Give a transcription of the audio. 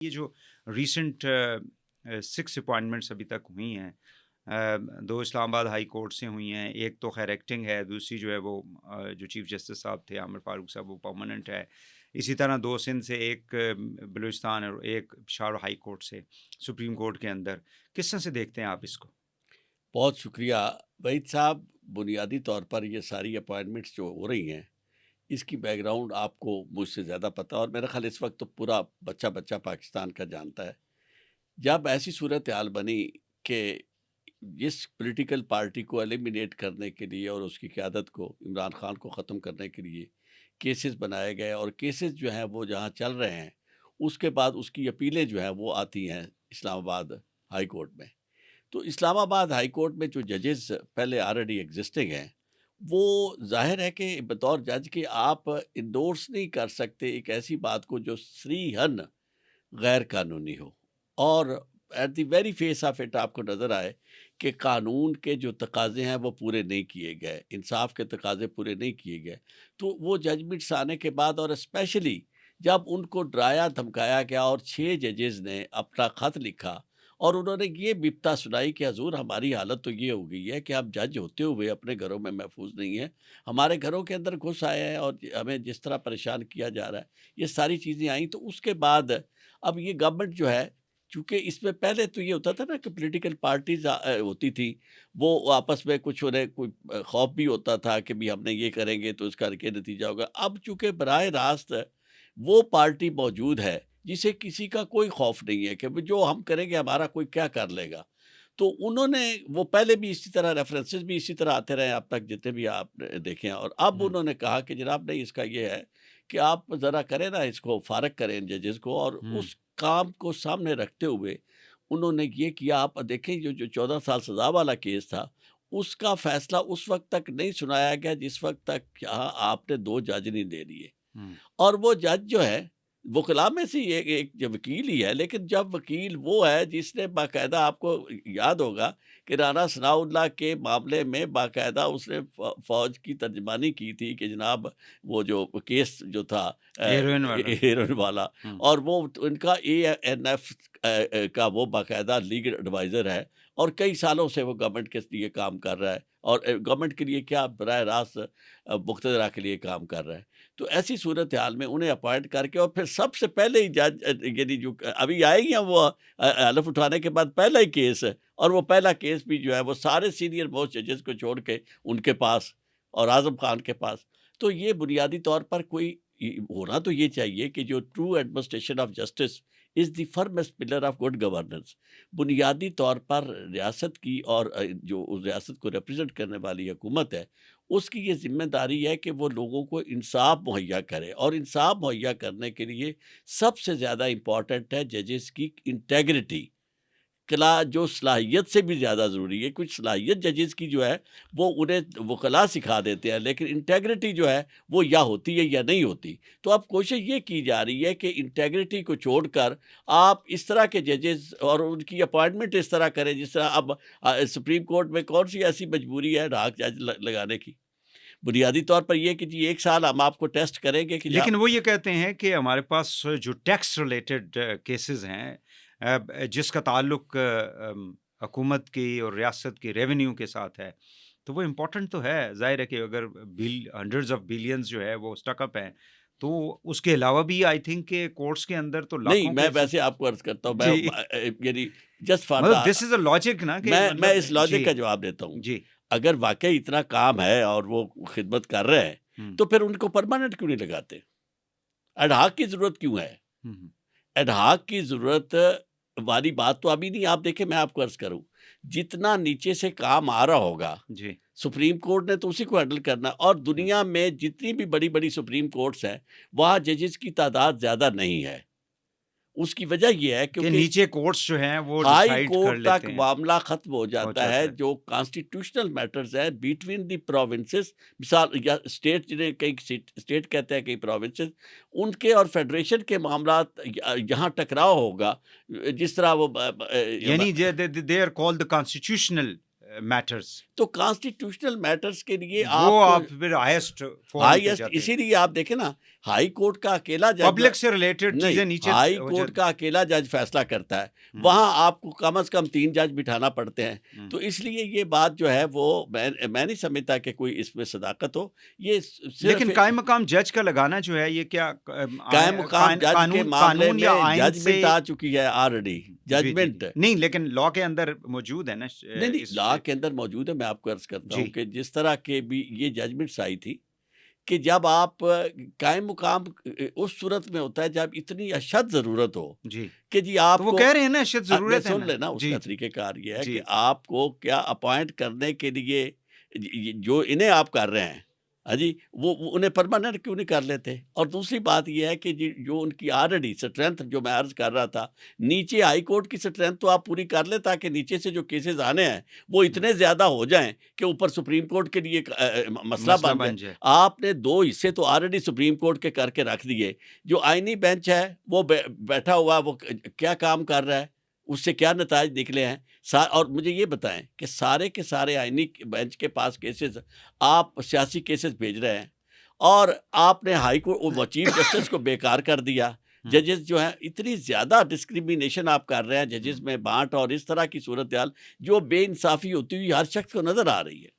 یہ جو recent 6 appointments ابھی تک ہوئی ہیں، 2 اسلام آباد ہائی کورٹ سے ہوئی ہیں، ایک تو خیر ایکٹنگ ہے، دوسری جو ہے وہ جو چیف جسٹس صاحب تھے عامر فاروق صاحب وہ پرماننٹ ہے، اسی طرح 2 سندھ سے، ایک بلوچستان اور ایک پشاور ہائی کورٹ سے سپریم کورٹ کے اندر. کس طرح سے دیکھتے ہیں آپ اس کو؟ بہت شکریہ وحید صاحب. بنیادی طور پر یہ ساری اپوائنٹمنٹس جو ہو رہی ہیں اس کی بیک گراؤنڈ آپ کو مجھ سے زیادہ پتہ، اور میرا خیال اس وقت تو پورا بچہ پاکستان کا جانتا ہے. جب ایسی صورتحال بنی کہ جس پولیٹیکل پارٹی کو ایلیمینیٹ کرنے کے لیے اور اس کی قیادت کو، عمران خان کو ختم کرنے کے لیے کیسز بنائے گئے، اور کیسز جو ہیں وہ جہاں چل رہے ہیں اس کے بعد اس کی اپیلیں جو ہیں وہ آتی ہیں اسلام آباد ہائی کورٹ میں. تو اسلام آباد ہائی کورٹ میں جو ججز پہلے آلریڈی ایگزسٹنگ ہیں، وہ ظاہر ہے کہ بطور جج کے آپ انڈورس نہیں کر سکتے ایک ایسی بات کو جو صریحاً غیر قانونی ہو، اور at the very face of it آپ کو نظر آئے کہ قانون کے جو تقاضے ہیں وہ پورے نہیں کیے گئے، انصاف کے تقاضے پورے نہیں کیے گئے. تو وہ ججمنٹس آنے کے بعد، اور اسپیشلی جب ان کو ڈرایا دھمکایا گیا اور 6 ججز نے اپنا خط لکھا اور انہوں نے یہ بپتا سنائی کہ حضور ہماری حالت تو یہ ہو گئی ہے کہ ہم جج ہوتے ہوئے اپنے گھروں میں محفوظ نہیں ہیں، ہمارے گھروں کے اندر گھس آئے ہیں اور ہمیں جس طرح پریشان کیا جا رہا ہے، یہ ساری چیزیں آئیں. تو اس کے بعد اب یہ گورنمنٹ جو ہے، چونکہ اس میں پہلے تو یہ ہوتا تھا نا کہ پولیٹیکل پارٹیز ہوتی تھی، وہ آپس میں کچھ انہیں کوئی خوف بھی ہوتا تھا کہ بھی ہم نے یہ کریں گے تو اس کا کیا نتیجہ ہوگا. اب چونکہ براہ راست وہ پارٹی موجود ہے جسے کسی کا کوئی خوف نہیں ہے کہ جو ہم کریں گے ہمارا کوئی کیا کر لے گا. تو انہوں نے وہ پہلے بھی اسی طرح ریفرنسز بھی اسی طرح آتے رہے اب تک جتنے بھی آپ نے دیکھے ہیں، اور اب انہوں نے کہا کہ جناب نہیں، اس کا یہ ہے کہ آپ ذرا کریں نا، اس کو فارغ کریں ان ججز کو. اور اس کام کو سامنے رکھتے ہوئے انہوں نے یہ کیا. آپ دیکھیں جو 14 سال سزا والا کیس تھا، اس کا فیصلہ اس وقت تک نہیں سنایا گیا جس وقت تک آپ نے 2 جج نہیں دے دیے. اور وہ جج جو ہے وکلاء میں سے ایک جو وکیل ہی ہے، لیکن جب وکیل وہ ہے جس نے باقاعدہ، آپ کو یاد ہوگا کہ رانا ثناء اللہ کے معاملے میں باقاعدہ اس نے فوج کی ترجمانی کی تھی کہ جناب وہ جو کیس جو تھا ہیروئن والا، اور وہ ان کا ANF کا وہ باقاعدہ لیگل ایڈوائزر ہے، اور کئی سالوں سے وہ گورنمنٹ کے لیے کام کر رہا ہے، اور گورنمنٹ کے لیے کیا براہ راست مقتدرہ کے لیے کام کر رہا ہے. تو ایسی صورتحال میں انہیں اپوائنٹ کر کے، اور پھر سب سے پہلے ہی جج، یعنی جو ابھی آئے ہی ہیں وہ حلف اٹھانے کے بعد پہلا ہی کیس ہے، اور وہ پہلا کیس بھی جو ہے وہ سارے سینئر موسٹ ججز کو چھوڑ کے ان کے پاس اور اعظم خان کے پاس. تو یہ بنیادی طور پر کوئی ہونا تو یہ چاہیے کہ جو true administration of justice is the firmest pillar of good governance. بنیادی طور پر ریاست کی، اور جو اس ریاست کو ریپرزینٹ کرنے والی حکومت ہے، اس کی یہ ذمہ داری ہے کہ وہ لوگوں کو انصاف مہیا کرے، اور انصاف مہیا کرنے کے لیے سب سے زیادہ امپورٹنٹ ہے ججز کی انٹیگریٹی. جو صلاحیت سے بھی زیادہ ضروری ہے. کچھ صلاحیت ججز کی جو ہے وہ انہیں وکلاء سکھا دیتے ہیں، لیکن انٹیگریٹی جو ہے وہ یا ہوتی ہے یا نہیں ہوتی. تو اب کوشش یہ کی جا رہی ہے کہ انٹیگریٹی کو چھوڑ کر آپ اس طرح کے ججز اور ان کی اپوائنٹمنٹ اس طرح کریں جس طرح اب سپریم کورٹ میں کون سی ایسی مجبوری ہے ڈھاک جج لگانے کی. بنیادی طور پر یہ کہ جی 1 سال ہم آپ کو ٹیسٹ کریں گے. کہ لیکن وہ یہ کہتے ہیں کہ ہمارے پاس جو ٹیکس ریلیٹڈ کیسز ہیں، جس کا تعلق حکومت کی اور ریاست کی ریونیو کے ساتھ ہے، تو وہ امپورٹنٹ تو ہے. ظاہر ہے کہ اگر ہنڈریڈز آف بلینز جو ہے وہ اسٹک اپ ہیں، تو اس کے علاوہ بھی آئی تھنک کہ کورٹس کے اندر تو نہیں، لاکھوں میں ویسے آپ کو عرض کرتا ہوں، میں یعنی جسٹ فار مطلب دس از اے لاجک نا، کہ میں اس لاجک کا جواب دیتا ہوں. جی، اگر واقعی اتنا کام ہے اور وہ خدمت کر رہے ہیں تو پھر ان کو پرماننٹ کیوں نہیں لگاتے؟ ایڈہاک کی ضرورت کیوں ہے؟ ایڈہاک کی ضرورت والی بات تو ابھی نہیں. آپ دیکھیں، میں آپ کو عرض کروں، جتنا نیچے سے کام آ رہا ہوگا جی، سپریم کورٹ نے تو اسی کو ہینڈل کرنا. اور دنیا میں جتنی بھی بڑی بڑی سپریم کورٹس ہیں وہاں ججز کی تعداد زیادہ نہیں ہے. اس کی وجہ یہ ہے کہ کیونکہ نیچے کورٹس جو ہیں وہ ہائی ڈیسائیڈ کر کورٹ لیتے تک ہیں، معاملہ ختم ہو جاتا ہے. جو کانسٹیٹیوشنل میٹرز ہیں بیٹوین دی پروونسز، مثال یا اسٹیٹ، جنہیں کئی اسٹیٹ کہتے ہیں، کئی پروونسز، ان کے اور فیڈریشن کے معاملات یہاں ٹکراؤ ہوگا. جس طرح وہ یعنی they are called constitutional matters, تو کانسٹیٹیوشنل میٹرز کے لیے وہ آپ آپ پھر ہائیسٹ فورم پہ ہائیسٹ، جاتے اسی ہیں، لیے آپ دیکھیں نا ہائی کورٹ کا اکیلا جج پبلک سے ریلیٹڈ نہیں، چیزیں نیچے ہائی ہو کورٹ جاتی کا اکیلا جج فیصلہ کرتا ہے، ہیں۔ وہاں آپ کو کم از کم 3 جج بٹھانا پڑتے ہیں، ہوں، تو اس لیے یہ بات جو ہے وہ میں نہیں سمجھتا کہ کوئی اس میں صداقت ہو، یہ صرف لیکن قائم مقام جج کا لگانا جو ہے یہ کیا قائم مقام جج کے معاملے قانون یا میں آئین سے ججمنٹ آ چکی ہے آلریڈی، جی جی جی ججمنٹ نہیں، لیکن لا کے اندر موجود ہے نا نہیں اس لا کے اندر موجود ہے، میں آپ کو عرض کرتا جی ہوں کہ جس طرح کے بھی یہ ججمنٹس آئی تھی کہ جب آپ قائم مقام اس صورت میں ہوتا ہے جب اتنی اشد ضرورت ہو جی، کہ جی تو آپ وہ کو کہہ رہے ہیں نا اشد میں ضرورت ہے سن نا، لینا اس جی کا طریقہ کار یہ ہے جی کہ آپ کو کیا اپوائنٹ کرنے کے لیے جو انہیں آپ کر رہے ہیں ہاں جی وہ انہیں پرماننٹ کیوں نہیں کر لیتے؟ اور دوسری بات یہ ہے کہ جو ان کی آلریڈی اسٹرینتھ جو میں عرض کر رہا تھا، نیچے ہائی کورٹ کی اسٹرینتھ تو آپ پوری کر لیں تاکہ نیچے سے جو کیسز آنے ہیں وہ اتنے زیادہ ہو جائیں کہ اوپر سپریم کورٹ کے لیے مسئلہ مسئلہ بن جائے۔ بن جائے۔ آپ نے 2 حصے تو آلریڈی سپریم کورٹ کے کر کے رکھ دیے، جو آئینی بینچ ہے وہ بیٹھا ہوا ہے، وہ کیا کام کر رہا ہے، اس سے کیا نتائج نکلے ہیں؟ اور مجھے یہ بتائیں کہ سارے کے سارے آئینی بینچ کے پاس کیسز، آپ سیاسی کیسز بھیج رہے ہیں اور آپ نے ہائی کورٹ چیف جسٹس کو بیکار کر دیا۔ ججز جو ہیں اتنی زیادہ ڈسکریمنیشن آپ کر رہے ہیں ججز میں بانٹ، اور اس طرح کی صورتحال جو بے انصافی ہوتی ہوئی ہر شخص کو نظر آ رہی ہے۔